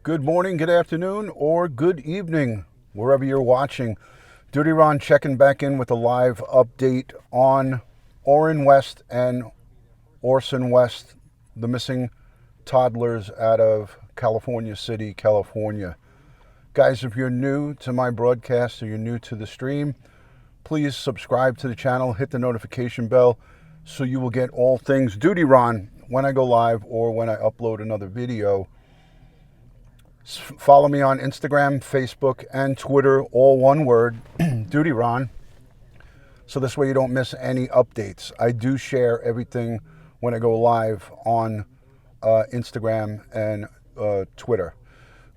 Good morning, good afternoon, or good evening, wherever you're watching. DutyRon checking back in with a live update on Orrin West and Orson West, the missing toddlers out of California City, California. Guys, if you're new to my broadcast or you're new to the stream, please subscribe to the channel, hit the notification bell so you will get all things DutyRon when I go live or when I upload another video. Follow me on Instagram, Facebook, and Twitter, all one word, DutyRon, so this way you don't miss any updates. I do share everything when I go live on Instagram and Twitter.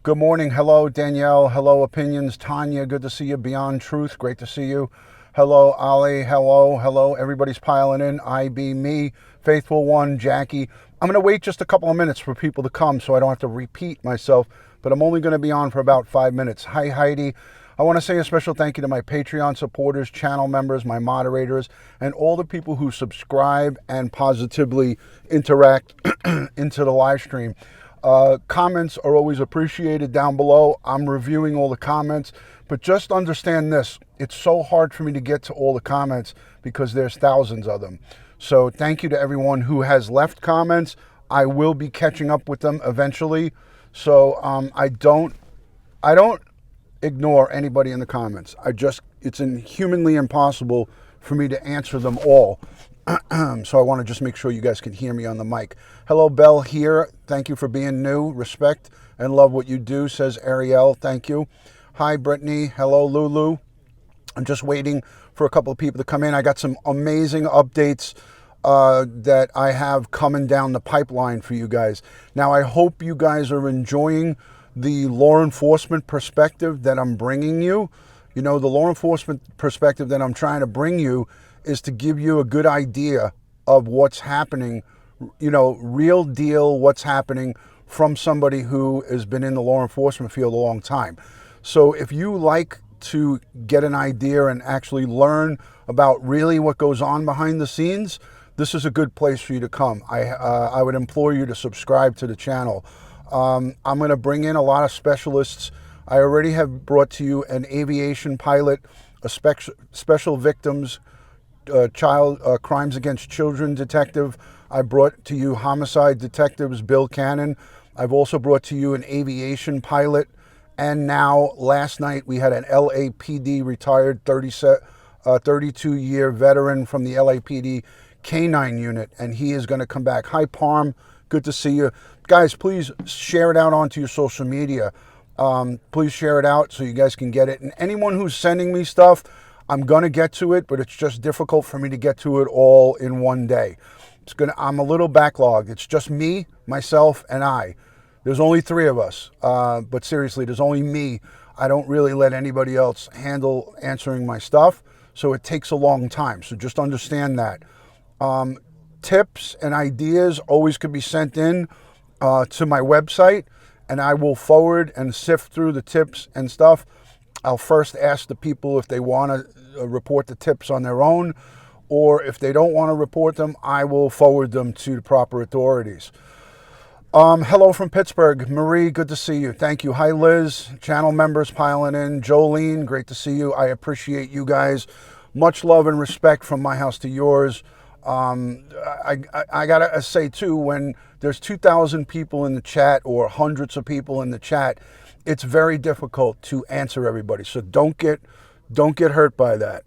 Good morning. Hello, Danielle. Hello, Opinions. Tanya, good to see you. Beyond Truth, great to see you. Hello, Ali. Hello. Everybody's piling in. IB, me, Faithful One, Jackie. I'm going to wait just a couple of minutes for people to come so I don't have to repeat myself, but I'm only going to be on for about 5 minutes. Hi, Heidi. I want to say a special thank you to my Patreon supporters, channel members, my moderators, and all the people who subscribe and positively interact into the live stream. Comments are always appreciated down below. I'm reviewing all the comments, but just understand this. It's so hard for me to get to all the comments because there's thousands of them. So thank you to everyone who has left comments. I will be catching up with them eventually. So I don't ignore anybody in the comments. It's inhumanly impossible for me to answer them all. So I want to just make sure you guys can hear me on the mic. Hello, Belle here. Thank you for being new. Respect and love what you do, says Ariel. Thank you. Hi, Brittany. Hello, Lulu. I'm just waiting for a couple of people to come in. I got some amazing updates that I have coming down the pipeline for you guys. Now, I hope you guys are enjoying the law enforcement perspective that I'm bringing you. You know, the law enforcement perspective that I'm trying to bring you is to give you a good idea of what's happening, you know, real deal what's happening from somebody who has been in the law enforcement field a long time. So if you like to get an idea and actually learn about really what goes on behind the scenes, this is a good place for you to come. I would implore you to subscribe to the channel. I'm going to bring in a lot of specialists. I already have brought to you an aviation pilot, a special victims crimes against children detective. I brought to you homicide detectives Bill Cannon. I've also brought to you an aviation pilot. And now, last night, we had an LAPD retired 32-year veteran from the LAPD K-9 unit, and he is going to come back. Hi, Parm. Good to see you. Guys, please share it out onto your social media. Please share it out so you guys can get it. And anyone who's sending me stuff, I'm going to get to it, but it's just difficult for me to get to it all in one day. I'm a little backlogged. It's just me, myself, and I. There's only 3 of us, but seriously, there's only me. I don't really let anybody else handle answering my stuff, so it takes a long time. So just understand that. Tips and ideas always could be sent in to my website, and I will forward and sift through the tips and stuff. I'll first ask the people if they want to report the tips on their own, or if they don't want to report them, I will forward them to the proper authorities. Hello from Pittsburgh. Marie, good to see you. Thank you. Hi, Liz. Channel members piling in. Jolene, great to see you. I appreciate you guys. Much love and respect from my house to yours. I gotta say too, when there's 2,000 people in the chat or hundreds of people in the chat, it's very difficult to answer everybody. So don't get hurt by that.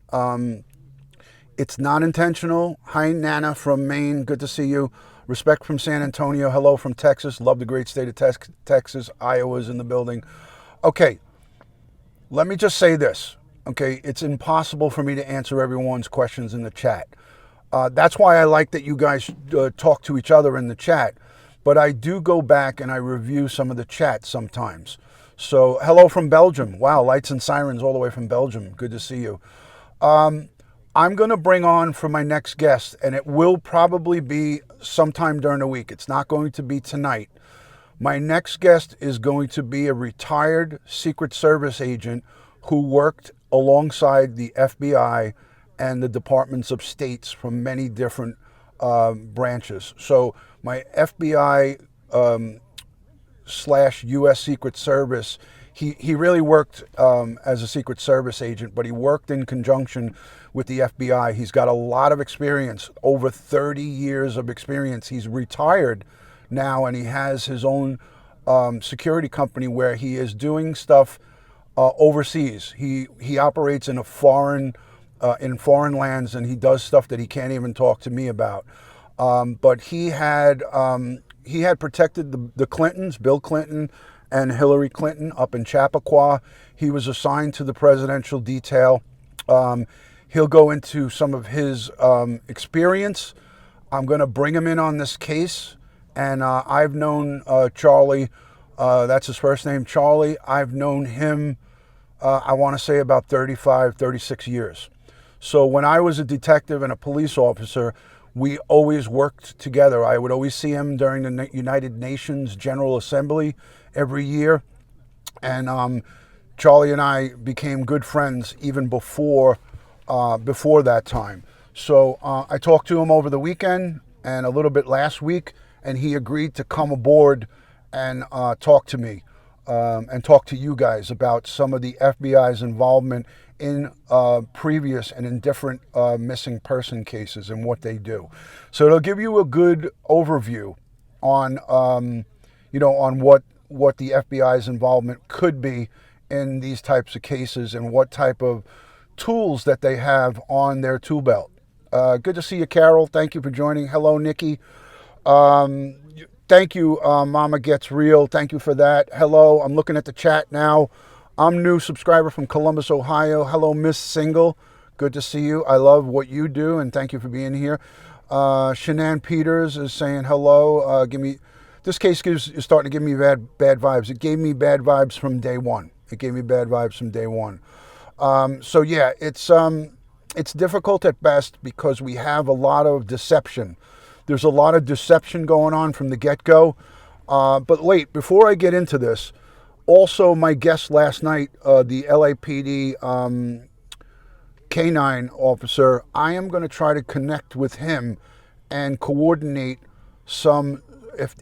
It's not intentional. Hi, Nana from Maine. Good to see you. Respect from San Antonio. Hello from Texas. Love the great state of Texas. Iowa's in the building. Okay, let me just say this. Okay, it's impossible for me to answer everyone's questions in the chat. That's why I like that you guys talk to each other in the chat. But I do go back and I review some of the chat sometimes. So hello from Belgium. Wow, lights and sirens all the way from Belgium. Good to see you. I'm going to bring on for my next guest, and it will probably be sometime during the week. It's not going to be tonight. My next guest is going to be a retired Secret Service agent who worked alongside the FBI and the Departments of States from many different branches. So my FBI slash U.S. Secret Service. He really worked as a Secret Service agent, but he worked in conjunction with the FBI. He's got a lot of experience, over 30 years of experience. He's retired now, and he has his own security company where he is doing stuff overseas. He operates in foreign lands, and he does stuff that he can't even talk to me about. But he had protected the Clintons, Bill Clinton and Hillary Clinton, up in Chappaqua. He was assigned to the presidential detail. He'll go into some of his experience. I'm going to bring him in on this case. And I've known Charlie, that's his first name, Charlie. I've known him, I want to say about 35, 36 years. So when I was a detective and a police officer, we always worked together. I would always see him during the United Nations General Assembly every year. And Charlie and I became good friends even before that time. So I talked to him over the weekend and a little bit last week, and he agreed to come aboard and talk to me and talk to you guys about some of the FBI's involvement in previous and in different missing person cases and what they do. So it'll give you a good overview on, on what the FBI's involvement could be in these types of cases and what type of tools that they have on their tool belt. Good to see you, Carol. Thank you for joining. Hello, Nikki. Thank you, Mama Gets Real. Thank you for that. Hello, I'm looking at the chat now. I'm new subscriber from Columbus, Ohio. Hello, Miss Single. Good to see you. I love what you do, and thank you for being here. Shanann Peters is saying hello. This case is starting to give me bad vibes. It gave me bad vibes from day one. So yeah, it's difficult at best because we have a lot of deception. There's a lot of deception going on from the get-go. But wait, before I get into this, also my guest last night, the LAPD K9 officer, I am going to try to connect with him and coordinate some,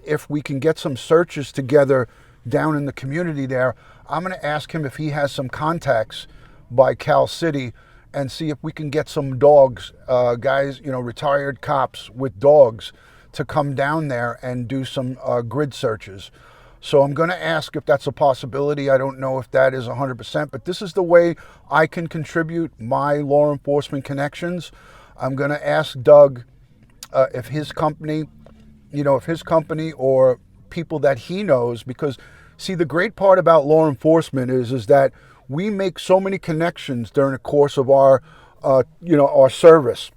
if we can get some searches together down in the community there. I'm going to ask him if he has some contacts by Cal City and see if we can get some dogs, guys, retired cops with dogs to come down there and do some grid searches. So I'm going to ask if that's a possibility. I don't know if that is 100%, but this is the way I can contribute my law enforcement connections. I'm going to ask Doug if his company, or people that he knows, because see, the great part about law enforcement is that we make so many connections during the course of our service.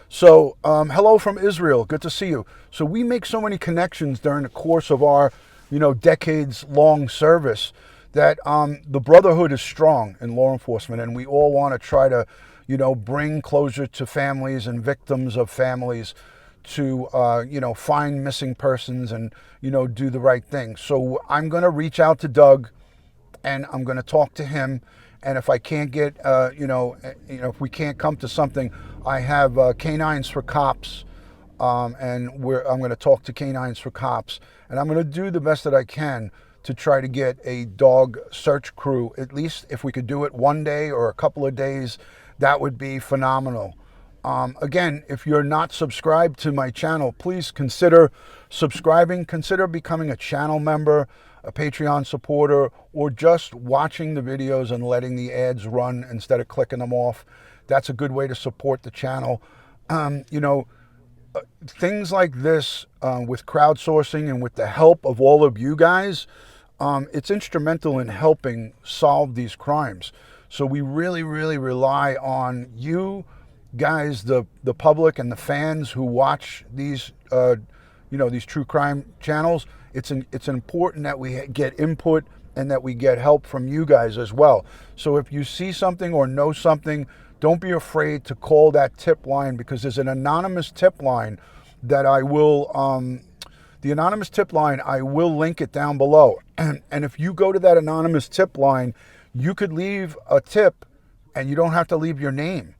So, hello from Israel. Good to see you. So we make so many connections during the course of our, decades-long service that the brotherhood is strong in law enforcement, and we all want to try to, bring closure to families and victims of families to, find missing persons and, do the right thing. So I'm going to reach out to Doug, and I'm going to talk to him. And if I can't get, if we can't come to something, I have Canines for Cops, and I'm going to talk to Canines for Cops, and I'm going to do the best that I can to try to get a dog search crew. At least if we could do it one day or a couple of days, that would be phenomenal. Again, if you're not subscribed to my channel, please consider subscribing, consider becoming a channel member, a Patreon supporter, or just watching the videos and letting the ads run instead of clicking them off. That's a good way to support the channel. Things like this with crowdsourcing and with the help of all of you guys, it's instrumental in helping solve these crimes. So we really, really rely on you guys, the public and the fans who watch these, these true crime channels. It's important that we get input and that we get help from you guys as well. So if you see something or know something, don't be afraid to call that tip line, because there's an anonymous tip line that I will, I will link it down below. And if you go to that anonymous tip line, you could leave a tip and you don't have to leave your name.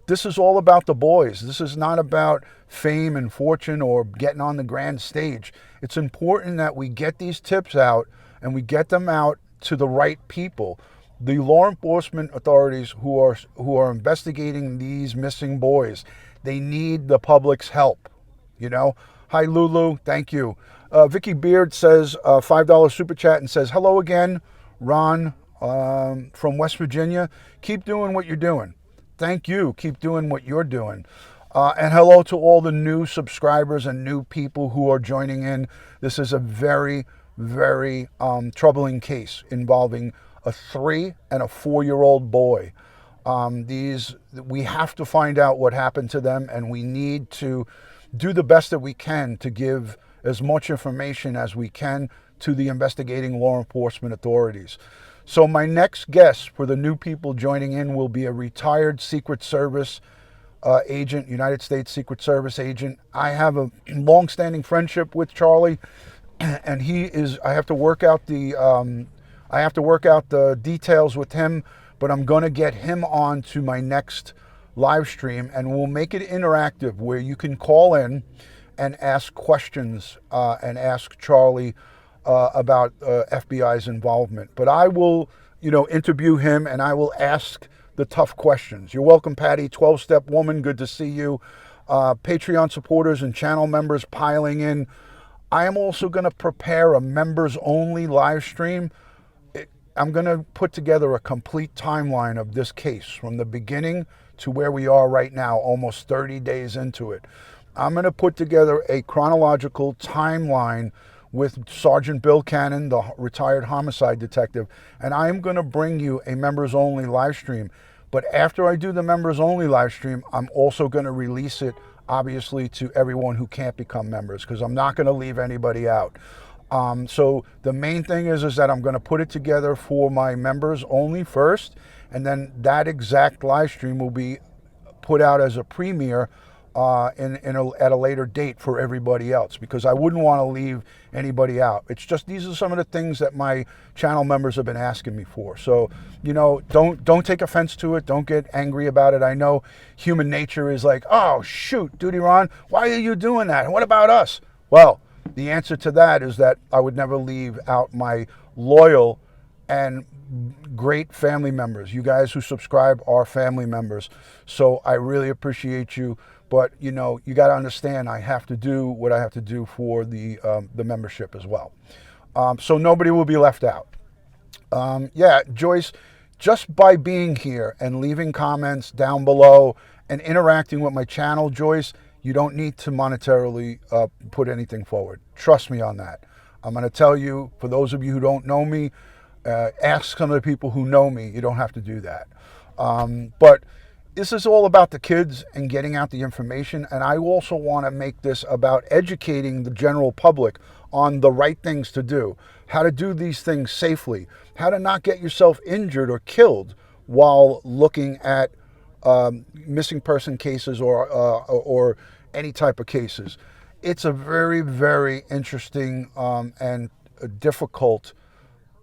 This is all about the boys. This is not about fame and fortune or getting on the grand stage. It's important that we get these tips out and we get them out to the right people. The law enforcement authorities who are investigating these missing boys, they need the public's help. You know, hi Lulu, thank you. Vicky Beard says $5 super chat and says, hello again, Ron from West Virginia. Keep doing what you're doing. Thank you. Keep doing what you're doing. And hello to all the new subscribers and new people who are joining in. This is a very, very troubling case involving a 3 and a 4-year-old boy. We have to find out what happened to them, and we need to do the best that we can to give as much information as we can to the investigating law enforcement authorities. So my next guest for the new people joining in will be a retired Secret Service agent, United States Secret Service agent. I have a long-standing friendship with Charlie, and I have to work out the details with him, but I'm going to get him on to my next live stream, and we'll make it interactive where you can call in and ask questions and ask Charlie about FBI's involvement. But I will, interview him, and I will ask the tough questions. You're welcome, Patty. 12-step woman, good to see you. Patreon supporters and channel members piling in. I am also going to prepare a members-only live stream. I'm going to put together a complete timeline of this case from the beginning to where we are right now, almost 30 days into it. I'm going to put together a chronological timeline with Sergeant Bill Cannon, the retired homicide detective, and I'm going to bring you a members-only live stream. But after I do the members-only live stream, I'm also going to release it, obviously, to everyone who can't become members, because I'm not going to leave anybody out. So the main thing is that I'm going to put it together for my members only first, and then that exact live stream will be put out as a premiere at a later date for everybody else, because I wouldn't want to leave anybody out. It's just, these are some of the things that my channel members have been asking me for. So, don't take offense to it. Don't get angry about it. I know human nature is like, oh, shoot, DutyRon, why are you doing that? What about us? Well, the answer to that is that I would never leave out my loyal and great family members. You guys who subscribe are family members. So I really appreciate you. But, you got to understand, I have to do what I have to do for the membership as well. So nobody will be left out. Joyce, just by being here and leaving comments down below and interacting with my channel, Joyce, you don't need to monetarily put anything forward. Trust me on that. I'm going to tell you, for those of you who don't know me, ask some of the people who know me. You don't have to do that. But this is all about the kids and getting out the information, and I also want to make this about educating the general public on the right things to do, how to do these things safely, how to not get yourself injured or killed while looking at missing person cases or any type of cases. It's a very, very interesting and difficult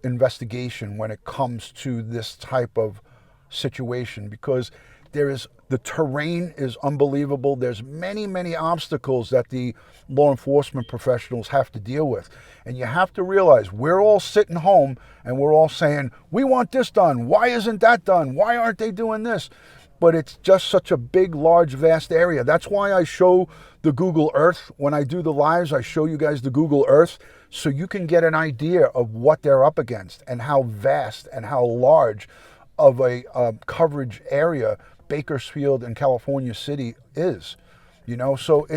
investigation when it comes to this type of situation, because the terrain is unbelievable. There's many, many obstacles that the law enforcement professionals have to deal with. And you have to realize we're all sitting home and we're all saying, we want this done. Why isn't that done? Why aren't they doing this? But it's just such a big, large, vast area. That's why I show the Google Earth. When I do the lives, I show you guys the Google Earth so you can get an idea of what they're up against and how vast and how large of a coverage area Bakersfield and California City is. So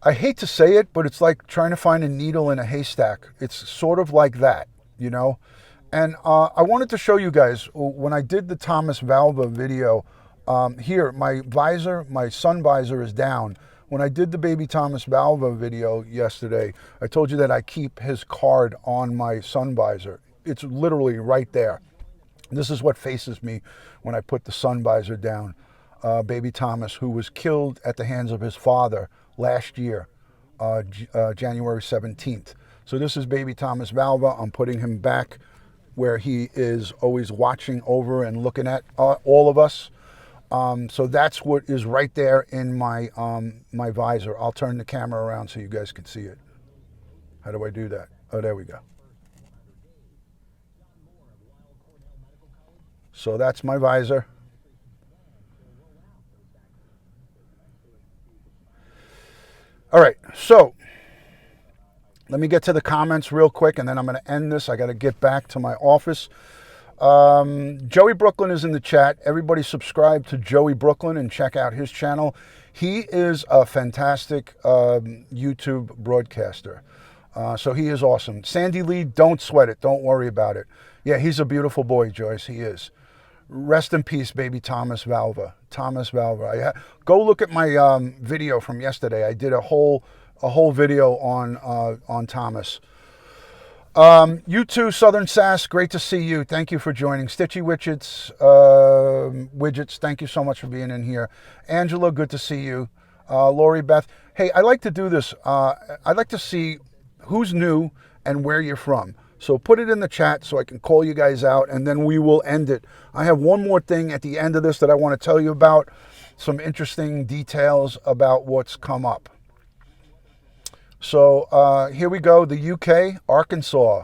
I hate to say it, but it's like trying to find a needle in a haystack. It's sort of like that, And I wanted to show you guys, when I did the Thomas Valva video, here, my sun visor is down. When I did the baby Thomas Valva video yesterday, I told you that I keep his card on my sun visor. It's literally right there. This is what faces me when I put the sun visor down. Baby Thomas, who was killed at the hands of his father last year, January 17th. So this is baby Thomas Valva. I'm putting him back where he is always watching over and looking at all of us. So that's what is right there in my my visor. I'll turn the camera around so you guys can see it. How do I do that? Oh, there we go. So that's my visor. All right, so let me get to the comments real quick, and then I'm going to end this. I got to get back to my office. Joey Brooklyn is in the chat. Everybody subscribe to Joey Brooklyn and check out his channel. He is a fantastic YouTube broadcaster. So he is awesome. Sandy Lee, don't sweat it. Don't worry about it. Yeah, he's a beautiful boy, Joyce. He is. Rest in peace, baby Thomas Valva. Thomas Valva. Go look at my video from yesterday. I did a whole video on Thomas. You too, Southern Sass. Great to see you. Thank you for joining. Stitchy Widgets. Thank you so much for being in here. Angela, good to see you. Lori Beth. Hey, I like to do this. I'd like to see who's new and where you're from. So put it in the chat so I can call you guys out, and then we will end it. I have one more thing at the end of this that I want to tell you about. Some interesting details about what's come up. So here we go. The UK, Arkansas.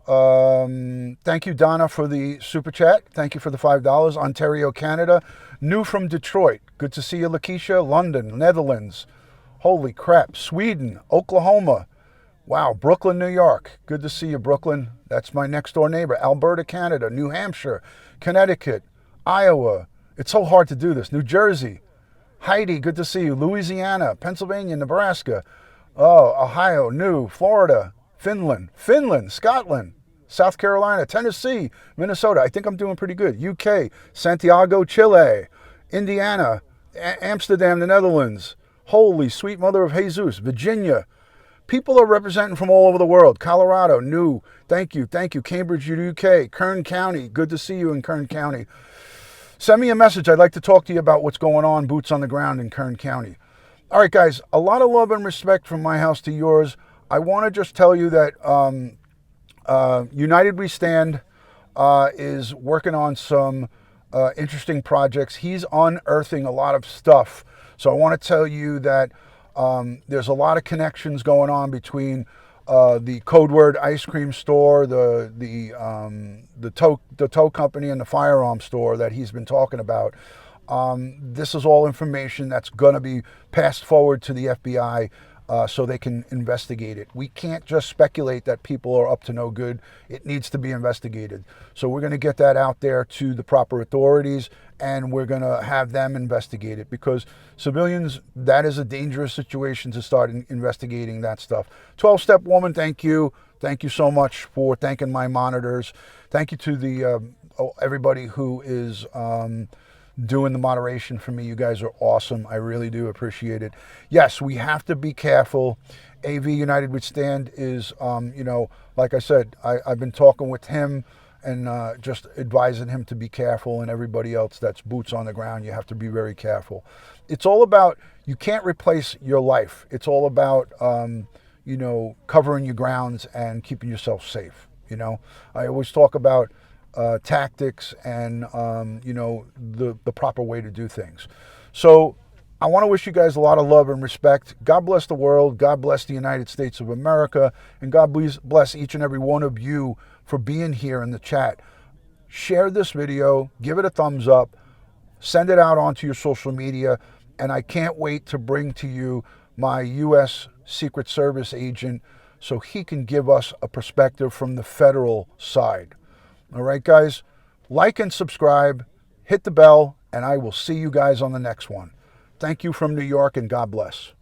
Thank you, Donna, for the super chat. Thank you for the $5. Ontario, Canada. New from Detroit. Good to see you, Lakeisha. London, Netherlands. Holy crap. Sweden, Oklahoma. Wow, Brooklyn, New York. Good to see you, Brooklyn. That's my next door neighbor. Alberta, Canada. New Hampshire, Connecticut, Iowa. It's so hard to do this. New Jersey. Heidi, good to see you. Louisiana, Pennsylvania, Nebraska. Oh, Ohio, New, Florida, Finland, Scotland, South Carolina, Tennessee, Minnesota. I think I'm doing pretty good. UK, Santiago, Chile, Indiana, Amsterdam, the Netherlands. Holy sweet mother of Jesus, Virginia. People are representing from all over the world. Colorado, New. Thank you. Cambridge, UK, Kern County. Good to see you in Kern County. Send me a message. I'd like to talk to you about what's going on, boots on the ground in Kern County. All right, guys, a lot of love and respect from my house to yours. I want to just tell you that United We Stand is working on some interesting projects. He's unearthing a lot of stuff. So I want to tell you that there's a lot of connections going on between the Code Word ice cream store, the tow company, and the firearm store that he's been talking about. This is all information that's going to be passed forward to the FBI so they can investigate it. We can't just speculate that people are up to no good. It needs to be investigated. So we're going to get that out there to the proper authorities, and we're going to have them investigate it, because civilians, that is a dangerous situation to start investigating that stuff. 12-Step Woman, thank you. Thank you so much for thanking my monitors. Thank you to the everybody who is doing the moderation for me. You guys are awesome. I really do appreciate it. Yes, we have to be careful. AV United We Stand is, like I said, I've been talking with him and just advising him to be careful, and everybody else that's boots on the ground, you have to be very careful. It's all about, you can't replace your life. It's all about, covering your grounds and keeping yourself safe. I always talk about tactics and the proper way to do things. So I want to wish you guys a lot of love and respect. God bless the world. God bless the United States of America, and God bless each and every one of you for being here in the chat. Share this video, give it a thumbs up, send it out onto your social media, and I can't wait to bring to you my U.S. Secret Service agent so he can give us a perspective from the federal side. All right, guys, like and subscribe, hit the bell, and I will see you guys on the next one. Thank you from New York, and God bless.